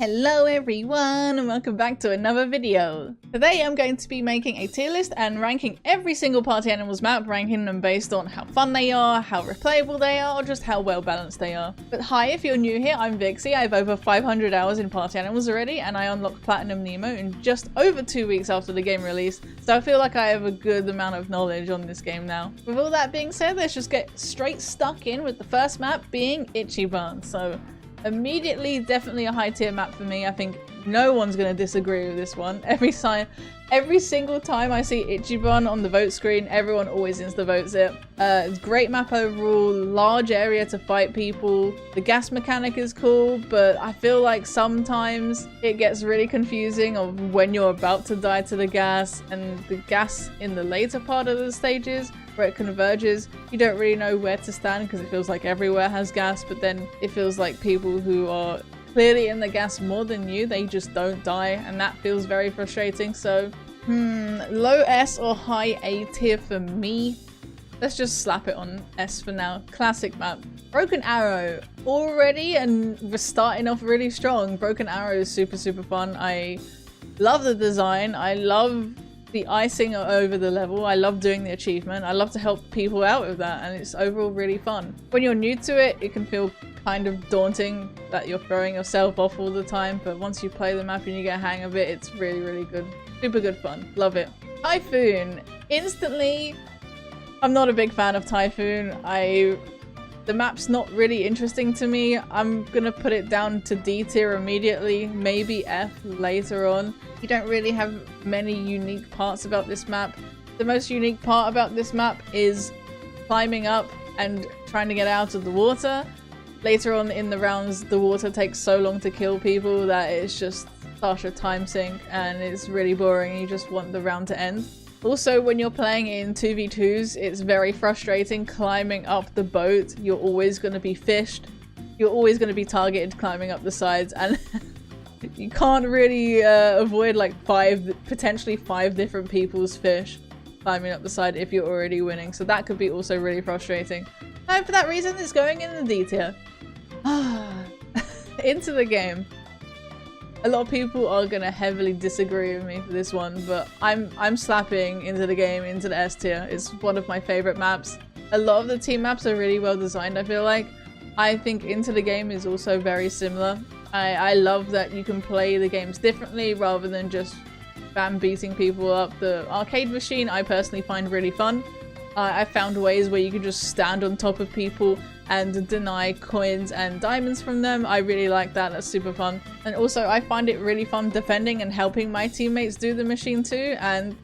Hello everyone and welcome back to another video. Today I'm going to be making a tier list and ranking every single party animals map, ranking them based on how fun they are, how replayable they are, or just how well balanced they are. But hi, if you're new here, I'm Vicksy. I have over 500 hours in party animals already and I unlocked Platinum Nemo in just over 2 weeks after the game release, so I feel like I have a good amount of knowledge on this game now. With all that being said, let's just get straight stuck in with the first map being Ichiban. So immediately, definitely a high tier map for me. I think no one's going to disagree with this one. Every single time I see Ichiban on the vote screen, everyone always insta-votes it. It's a great map overall, large area to fight people. The gas mechanic is cool, but I feel like sometimes it gets really confusing of when you're about to die to the gas, and the gas in the later part of the stages where it converges, you don't really know where to stand because it feels like everywhere has gas, but then it feels like people who are clearly in the gas more than you, they just don't die, and that feels very frustrating. So low S or high A tier for me. Let's just slap it on S for now. Classic map. Broken Arrow already, and we're starting off really strong. Broken Arrow is super fun. I love the design. I love the icing over the level. I love doing the achievement. I love to help people out with that, and it's overall really fun. When you're new to it, it can feel kind of daunting that you're throwing yourself off all the time, but once you play the map and you get a hang of it, it's really good. Super good fun. Love it. Typhoon. Instantly, I'm not a big fan of Typhoon. The map's not really interesting to me. I'm gonna put it down to D tier immediately, maybe F later on. You don't really have many unique parts about this map. The most unique part about this map is climbing up and trying to get out of the water. Later on in the rounds, the water takes so long to kill people that it's just such a time sink and it's really boring. You just want the round to end. Also, when you're playing in 2v2s, it's very frustrating climbing up the boat. You're always going to be fished. You're always going to be targeted climbing up the sides, and you can't really avoid like potentially five different people's fish climbing up the side if you're already winning. So that could be also really frustrating. And for that reason, it's going in the D tier. Into the game. A lot of people are gonna heavily disagree with me for this one, but I'm slapping Into the Game into the S tier. It's one of my favorite maps. A lot of the team maps are really well designed, I feel like. I think Into the Game is also very similar. I love that you can play the games differently rather than just bam beating people up. The arcade machine I personally find really fun. I found ways where you can just stand on top of people and deny coins and diamonds from them. I really like that. That's super fun. And also I find it really fun defending and helping my teammates do the machine too, and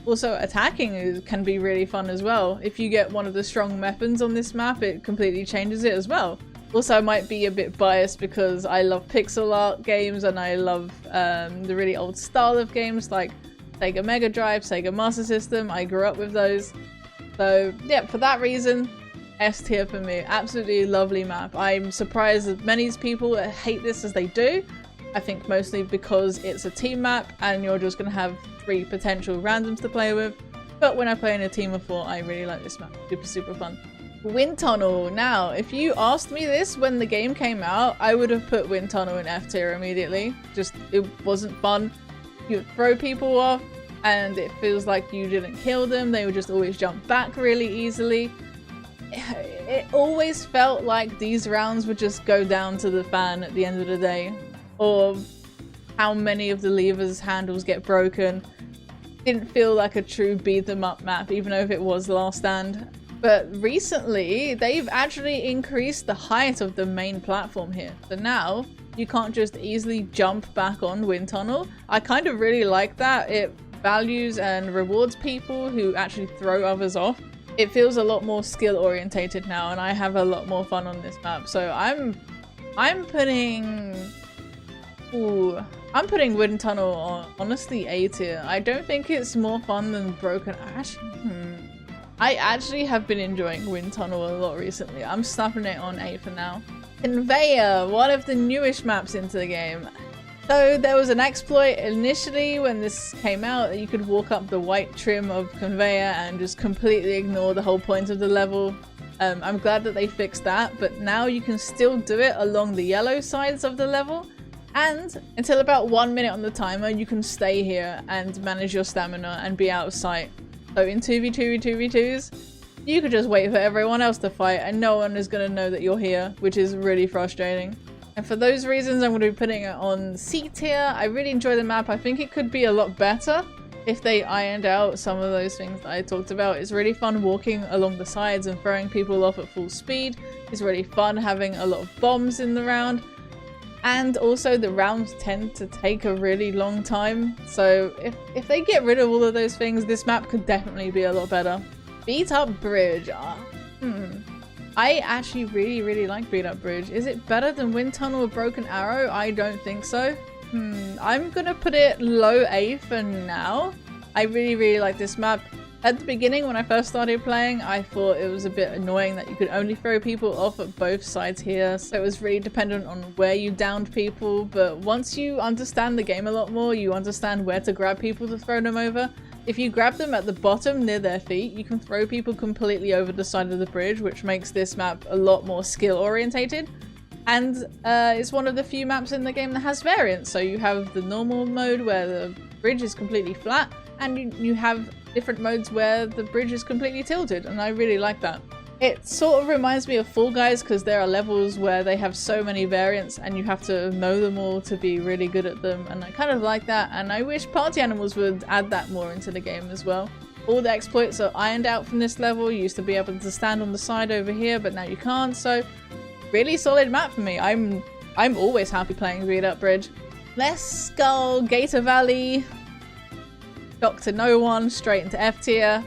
also attacking can be really fun as well. If you get one of the strong weapons on this map, it completely changes it as well. Also, I might be a bit biased because I love pixel art games and I love the really old style of games like Sega Mega Drive, Sega Master System. I grew up with those. So yeah, for that reason, S tier for me. Absolutely lovely map. I'm surprised that many people hate this as they do. I think mostly because it's a team map and you're just going to have 3 potential randoms to play with. But when I play in a team of 4, I really like this map. Super fun. Wind Tunnel. Now, if you asked me this when the game came out, I would have put Wind Tunnel in F tier immediately. Just, it wasn't fun. You would throw people off and it feels like you didn't kill them. They would just always jump back really easily. It always felt like these rounds would just go down to the fan at the end of the day, or how many of the levers handles get broken. Didn't feel like a true beat them up map, even though if it was Last Stand. But recently they've actually increased the height of the main platform here, so now you can't just easily jump back on Wind Tunnel. I kind of really like that. It values and rewards people who actually throw others off. It feels a lot more skill orientated now, and I have a lot more fun on this map. So I'm putting Wind Tunnel on honestly A tier. I don't think it's more fun than Broken Ash. I actually have been enjoying Wind Tunnel a lot recently. I'm snapping it on A for now. Conveyor, one of the newish maps into the game. So there was an exploit initially when this came out that you could walk up the white trim of Conveyor and just completely ignore the whole point of the level. I'm glad that they fixed that, but now you can still do it along the yellow sides of the level. And until about 1 minute on the timer, you can stay here and manage your stamina and be out of sight. So in 2v2, 2v2s, you could just wait for everyone else to fight and no one is going to know that you're here, which is really frustrating. And for those reasons, I'm going to be putting it on C tier. I really enjoy the map. I think it could be a lot better if they ironed out some of those things that I talked about. It's really fun walking along the sides and throwing people off at full speed. It's really fun having a lot of bombs in the round. And also the rounds tend to take a really long time. So if they get rid of all of those things, this map could definitely be a lot better. Beat Up Bridge. I actually really like Beat Up Bridge. Is it better than Wind Tunnel or Broken Arrow? I don't think so. I'm gonna put it low A for now. I really like this map. At the beginning, when I first started playing, I thought it was a bit annoying that you could only throw people off at both sides here. So it was really dependent on where you downed people. But once you understand the game a lot more, you understand where to grab people to throw them over. If you grab them at the bottom near their feet, you can throw people completely over the side of the bridge, which makes this map a lot more skill orientated. And it's one of the few maps in the game that has variants. So you have the normal mode where the bridge is completely flat, and you have different modes where the bridge is completely tilted, and I really like that. It sort of reminds me of Fall Guys because there are levels where they have so many variants and you have to know them all to be really good at them, and I kind of like that, and I wish Party Animals would add that more into the game as well. All the exploits are ironed out from this level. You used to be able to stand on the side over here, but now you can't, so really solid map for me. I'm always happy playing Beat Up Bridge. Less Skull, Gator Valley, shock to no one, straight into F tier.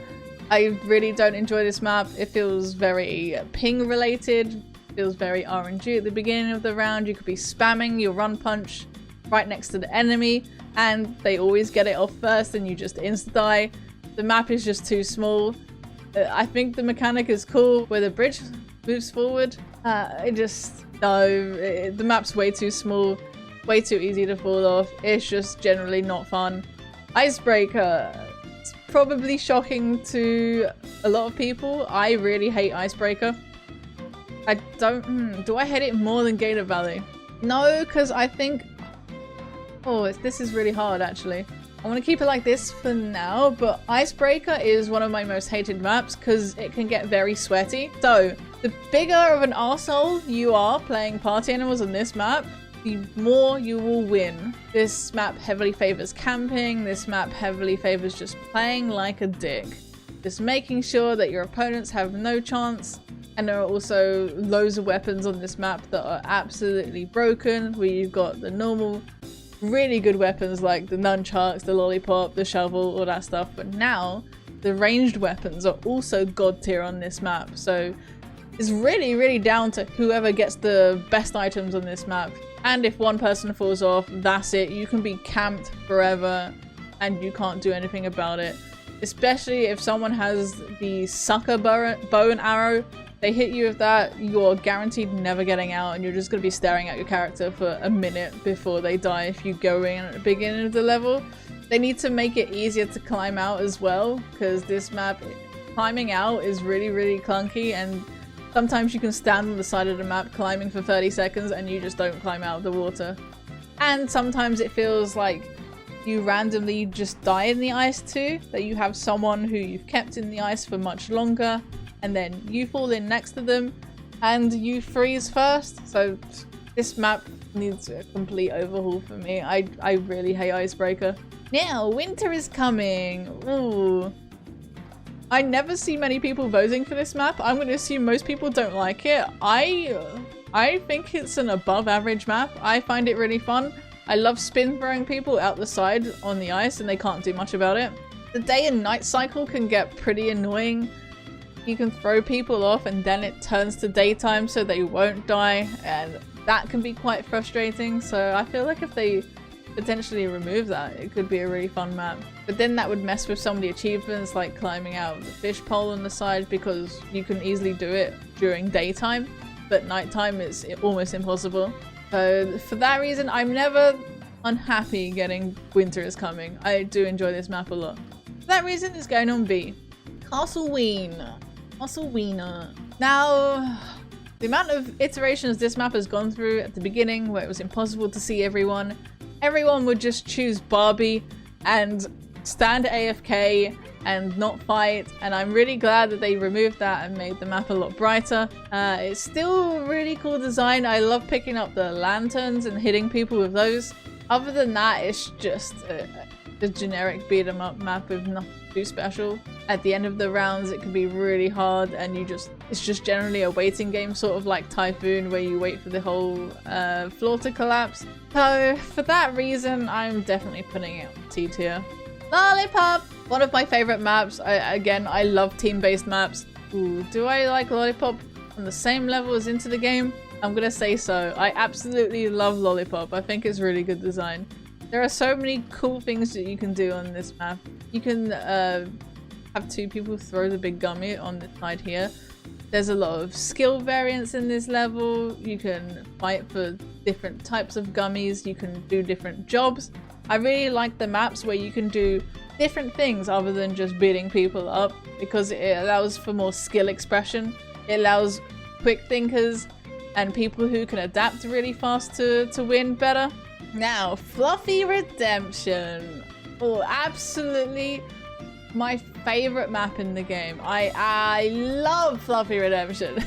I really don't enjoy this map. It feels very ping related, feels very RNG at the beginning of the round. You could be spamming your run punch right next to the enemy and they always get it off first and you just insta-die. The map is just too small. I think the mechanic is cool where the bridge moves forward. The map's way too small, way too easy to fall off. It's just generally not fun. Icebreaker. It's probably shocking to a lot of people. I really hate Icebreaker. I don't... do I hate it more than Gator Valley? No, because I think... oh, this is really hard actually. I want to keep it like this for now, but Icebreaker is one of my most hated maps because it can get very sweaty. So, the bigger of an arsehole you are playing Party Animals on this map, the more you will win. This map heavily favors camping. This map heavily favors just playing like a dick. Just making sure that your opponents have no chance. And there are also loads of weapons on this map that are absolutely broken, where you've got the normal really good weapons like the nunchucks, the lollipop, the shovel, all that stuff. But now the ranged weapons are also god tier on this map. So it's really down to whoever gets the best items on this map. And if one person falls off, that's it. You can be camped forever and you can't do anything about it. Especially if someone has the sucker bow and arrow. They hit you with that, you're guaranteed never getting out and you're just going to be staring at your character for a minute before they die if you go in at the beginning of the level. They need to make it easier to climb out as well, because this map, climbing out is really clunky, and sometimes you can stand on the side of the map climbing for 30 seconds and you just don't climb out of the water. And sometimes it feels like you randomly just die in the ice too, that you have someone who you've kept in the ice for much longer and then you fall in next to them and you freeze first. So this map needs a complete overhaul for me. I really hate Icebreaker. Now, winter is coming. Ooh. I never see many people voting for this map. I'm going to assume most people don't like it. I think it's an above average map. I find it really fun. I love spin throwing people out the side on the ice and they can't do much about it. The day and night cycle can get pretty annoying. You can throw people off and then it turns to daytime so they won't die, and that can be quite frustrating. So I feel like if they potentially remove that, it could be a really fun map. But then that would mess with some of the achievements, like climbing out of the fish pole on the side, because you can easily do it during daytime, but nighttime is almost impossible. So for that reason, I'm never unhappy getting winter is coming. I do enjoy this map a lot. For that reason, it's going on B. Castle Ween. Castle Wiener. Now, The amount of iterations this map has gone through at the beginning, where it was impossible to see everyone. Everyone would just choose Barbie and stand AFK and not fight, and I'm really glad that they removed that and made the map a lot brighter. It's still really cool design. I love picking up the lanterns and hitting people with those. Other than that, it's just a generic beat 'em up map with nothing too special. At the end of the rounds, it can be really hard, and it's just generally a waiting game, sort of like Typhoon, where you wait for the whole floor to collapse. So for that reason, I'm definitely putting it on T tier. Lollipop! One of my favorite maps. I love team-based maps. Ooh, do I like Lollipop on the same level as Into the Game? I'm gonna say so. I absolutely love Lollipop. I think it's really good design. There are so many cool things that you can do on this map. You can have two people throw the big gummy on the side here. There's a lot of skill variance in this level. You can fight for different types of gummies. You can do different jobs. I really like the maps where you can do different things other than just beating people up, because it allows for more skill expression. It allows quick thinkers and people who can adapt really fast to win better. Now, Fluffy Redemption. Oh, absolutely my favorite map in the game. I love Fluffy Redemption.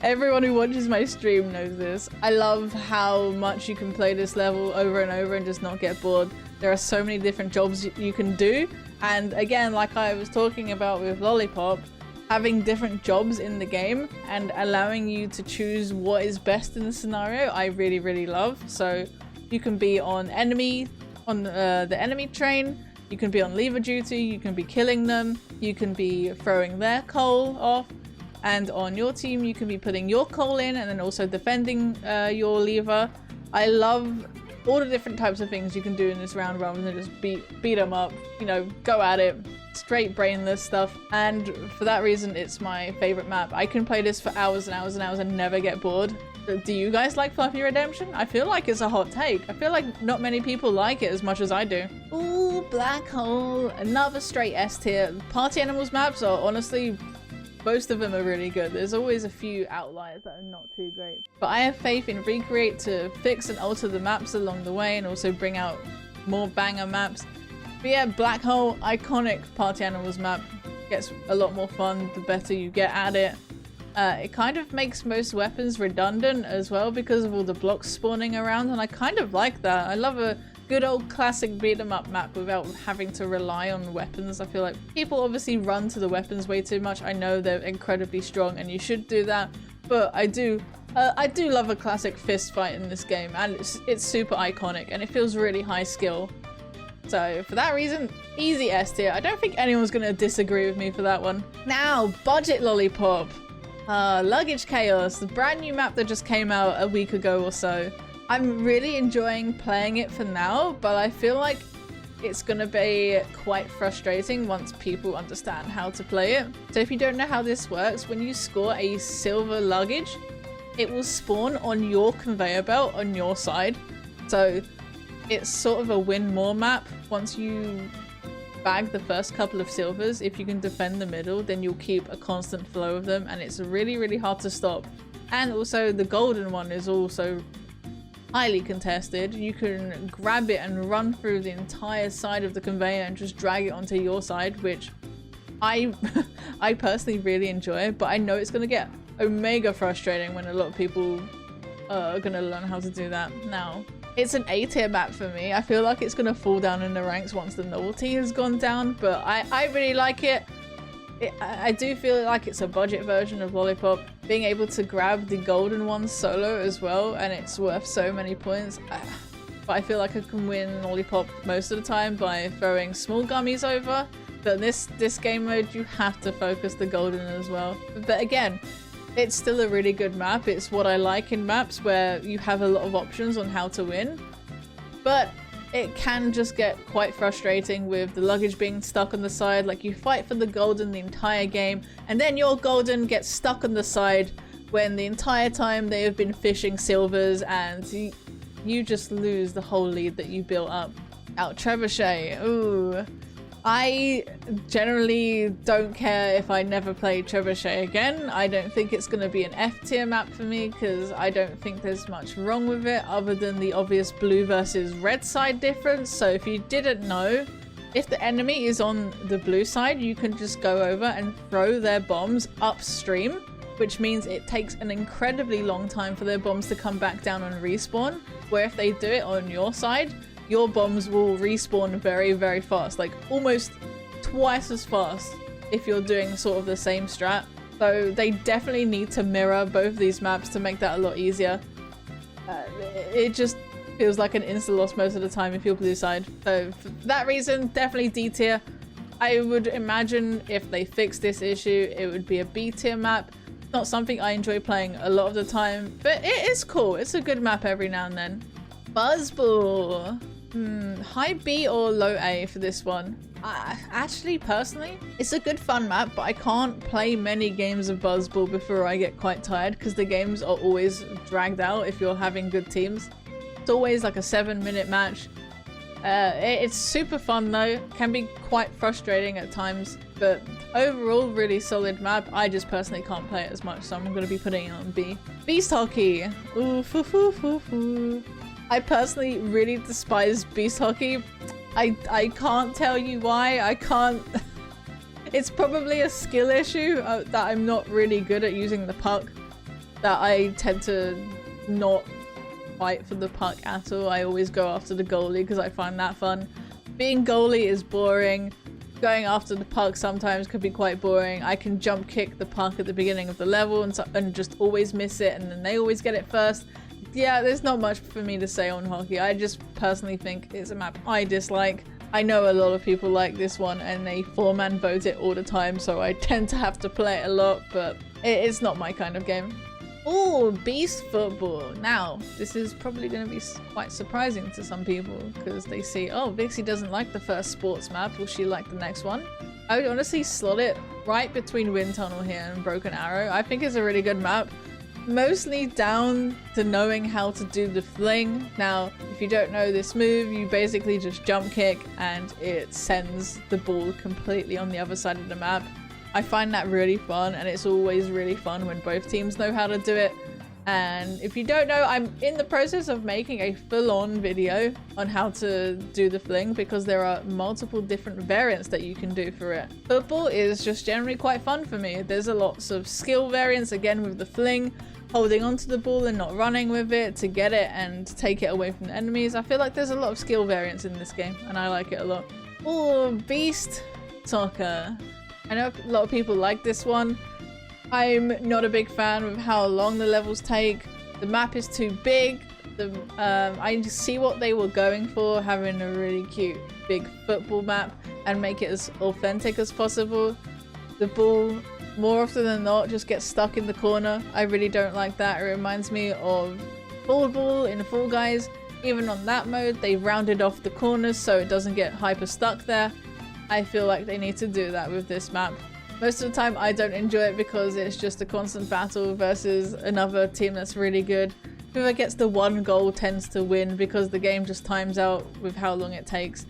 Everyone who watches my stream knows this. I love how much you can play this level over and over and just not get bored. There are so many different jobs you can do. And again, like I was talking about with Lollipop, having different jobs in the game and allowing you to choose what is best in the scenario, I really, really love. So you can be on the enemy train, you can be on lever duty, you can be killing them, you can be throwing their coal off, and on your team you can be putting your coal in and then also defending your lever. I love all the different types of things you can do in this round rather than just beat them up, you know, go at it. Straight brainless stuff, and for that reason it's my favorite map. I can play this for hours and hours and hours and never get bored. Do you guys like Fluffy Redemption? I feel like it's a hot take. I feel like not many people like it as much as I do. Ooh, Black Hole, another straight S tier. Party Animals maps are honestly, most of them are really good. There's always a few outliers that are not too great, but I have faith in Recreate to fix and alter the maps along the way and also bring out more banger maps. But yeah, Black Hole, iconic Party Animals map. Gets a lot more fun the better you get at it. It kind of makes most weapons redundant as well because of all the blocks spawning around, and I kind of like that. I love a good old classic beat 'em up map without having to rely on weapons. I feel like people obviously run to the weapons way too much. I know they're incredibly strong and you should do that, but I do love a classic fist fight in this game, and it's super iconic and it feels really high skill. So for that reason, easy S tier. I don't think anyone's gonna disagree with me for that one. Now, Budget Lollipop. Luggage Chaos, the brand new map that just came out a week ago or so. I'm really enjoying playing it for now, but I feel like it's gonna be quite frustrating once people understand how to play it. So if you don't know how this works, when you score a silver luggage, it will spawn on your conveyor belt on your side. So it's sort of a win more map. Once you bag the first couple of silvers, if you can defend the middle, then you'll keep a constant flow of them, and it's really, really hard to stop. And also the golden one is also highly contested. You can grab it and run through the entire side of the conveyor and just drag it onto your side, which I personally really enjoy, but I know it's gonna get omega frustrating when a lot of people are gonna learn how to do that. Now, it's an A tier map for me. I feel like it's gonna fall down in the ranks once the novelty has gone down, but I really like it. I do feel like it's a budget version of Lollipop. Being able to grab the golden one solo as well, and it's worth so many points. But I feel like I can win Lollipop most of the time by throwing small gummies over. But this game mode, you have to focus the golden as well. But again, it's still a really good map. It's what I like in maps where you have a lot of options on how to win. But it can just get quite frustrating with the luggage being stuck on the side. Like, you fight for the golden the entire game, and then your golden gets stuck on the side when the entire time they have been fishing silvers, and you just lose the whole lead that you built up. Now, Trebuchet. Ooh. I generally don't care if I never play Trebuchet again. I don't think it's going to be an F tier map for me because I don't think there's much wrong with it other than the obvious blue versus red side difference. So if you didn't know, if the enemy is on the blue side, you can just go over and throw their bombs upstream, which means it takes an incredibly long time for their bombs to come back down and respawn. Where if they do it on your side, your bombs will respawn very, very fast, like almost twice as fast if you're doing sort of the same strat. So they definitely need to mirror both these maps to make that a lot easier. It just feels like an insta loss most of the time if you're blue side. So for that reason, definitely D tier. I would imagine if they fix this issue, it would be a B tier map. Not something I enjoy playing a lot of the time, but it is cool. It's a good map every now and then. Buzzball. High B or low A for this one? Actually, personally, it's a good fun map, but I can't play many games of Buzzball before I get quite tired because the games are always dragged out if you're having good teams. It's always like a 7-minute match. It's super fun though, can be quite frustrating at times, but overall really solid map. I just personally can't play it as much, so I'm going to be putting it on B. Beast Hockey. Ooh, foo foo foo foo. I personally really despise Beast Hockey. I can't tell you why. I can't. It's probably a skill issue that I'm not really good at using the puck. That I tend to not fight for the puck at all. I always go after the goalie because I find that fun. Being goalie is boring. Going after the puck sometimes could be quite boring. I can jump kick the puck at the beginning of the level and just always miss it, and then they always get it first. Yeah, there's not much for me to say on hockey. I just personally think it's a map I dislike. I know a lot of people like this one and they 4-man vote it all the time, so I tend to have to play it a lot, but it's not my kind of game. Oh, Beast Football. Now, this is probably going to be quite surprising to some people because they see, oh, Vicksy doesn't like the first sports map. Will she like the next one? I would honestly slot it right between Wind Tunnel here and Broken Arrow. I think it's a really good map. Mostly down to knowing how to do the fling. Now, if you don't know this move, you basically just jump kick and it sends the ball completely on the other side of the map. I find that really fun, and it's always really fun when both teams know how to do it. And if you don't know, I'm in the process of making a full-on video on how to do the fling because there are multiple different variants that you can do for it. Football is just generally quite fun for me. There's a lots of skill variants, again with the fling, holding onto the ball and not running with it to get it and take it away from the enemies. I feel like there's a lot of skill variants in this game and I like it a lot. Oh, Beast Soccer. I know a lot of people like this one. I'm not a big fan of how long the levels take. The map is too big. I see what they were going for, having a really cute big football map and make it as authentic as possible. The ball, more often than not, just gets stuck in the corner. I really don't like that. It reminds me of Ball in Fall Guys. Even on that mode, they rounded off the corners so it doesn't get hyper stuck there. I feel like they need to do that with this map. Most of the time I don't enjoy it because it's just a constant battle versus another team that's really good. Whoever gets the one goal tends to win because the game just times out with how long it takes.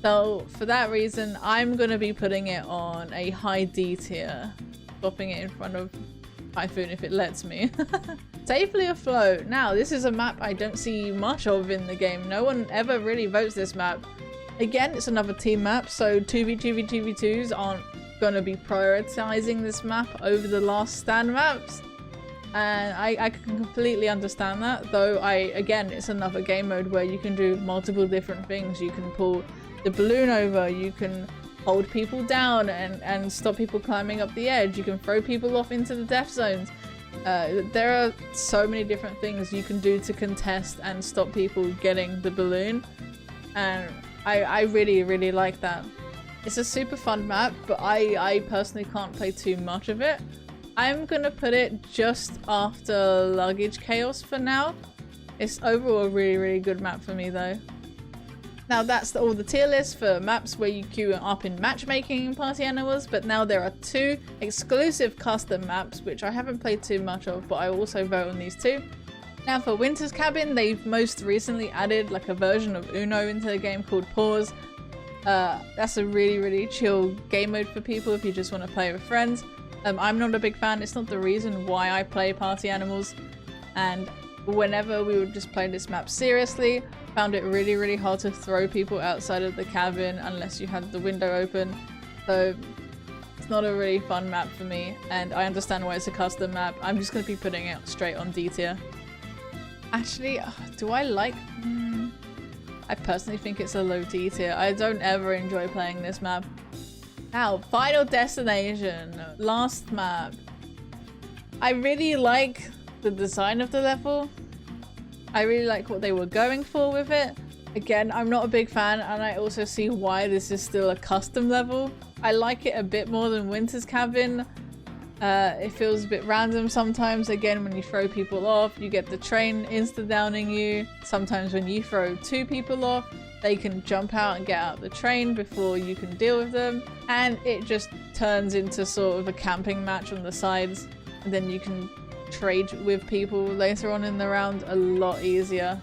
So for that reason, I'm going to be putting it on a high D tier. Swapping it in front of Typhoon if it lets me. Safely Afloat. Now this is a map I don't see much of in the game. No one ever really votes this map. Again, it's another team map, so 2v2v2v2s aren't going to be prioritizing this map over the last stand maps. And I can completely understand that, though again, it's another game mode where you can do multiple different things. You can pull the balloon over, you can hold people down and stop people climbing up the edge, you can throw people off into the death zones. There are so many different things you can do to contest and stop people getting the balloon. And I really, really like that. It's a super fun map, but I personally can't play too much of it. I'm gonna put it just after Luggage Chaos for now. It's overall a really, really good map for me though. Now that's all the tier list for maps where you queue up in matchmaking party animals, but now there are 2 exclusive custom maps which I haven't played too much of, but I also vote on these 2. Now for Winter's Cabin, they've most recently added like a version of Uno into the game called Pause. That's a really chill game mode for people if you just want to play with friends. I'm not a big fan. It's not the reason why I play Party Animals, and whenever we would just play this map seriously, found it really hard to throw people outside of the cabin unless you had the window open. So it's not a really fun map for me, and I understand why it's a custom map. I'm just going to be putting it straight on D tier. Actually, do I like... I personally think it's a low D tier. I don't ever enjoy playing this map. Now, Final Destination. Last map. I really like the design of the level. I really like what they were going for with it. Again, I'm not a big fan, and I also see why this is still a custom level. I like it a bit more than Winter's Cabin. It feels a bit random sometimes. Again, when you throw people off, you get the train insta-downing you. Sometimes when you throw two people off, they can jump out and get out of the train before you can deal with them. And it just turns into sort of a camping match on the sides. And then you can trade with people later on in the round a lot easier.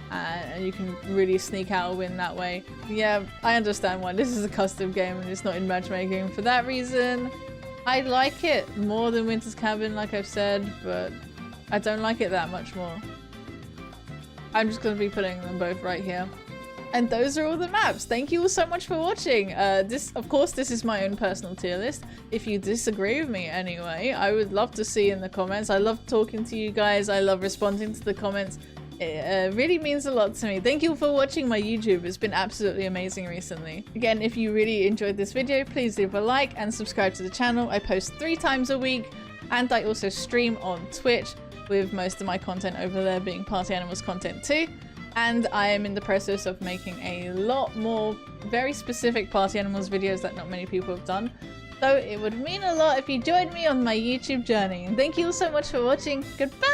And you can really sneak out a win that way. Yeah, I understand why this is a custom game and it's not in matchmaking for that reason. I like it more than Winter's Cabin, like I've said, but I don't like it that much more. I'm just going to be putting them both right here. And those are all the maps. Thank you all so much for watching. Of course, this is my own personal tier list. If you disagree with me anyway, I would love to see in the comments. I love talking to you guys. I love responding to the comments. It really means a lot to me. Thank you for watching my YouTube. It's been absolutely amazing recently. Again, if you really enjoyed this video, please leave a like and subscribe to the channel. I post 3 times a week, and I also stream on Twitch, with most of my content over there being Party Animals content too. And I am in the process of making a lot more very specific Party Animals videos that not many people have done. So it would mean a lot if you joined me on my YouTube journey. And thank you all so much for watching. Goodbye!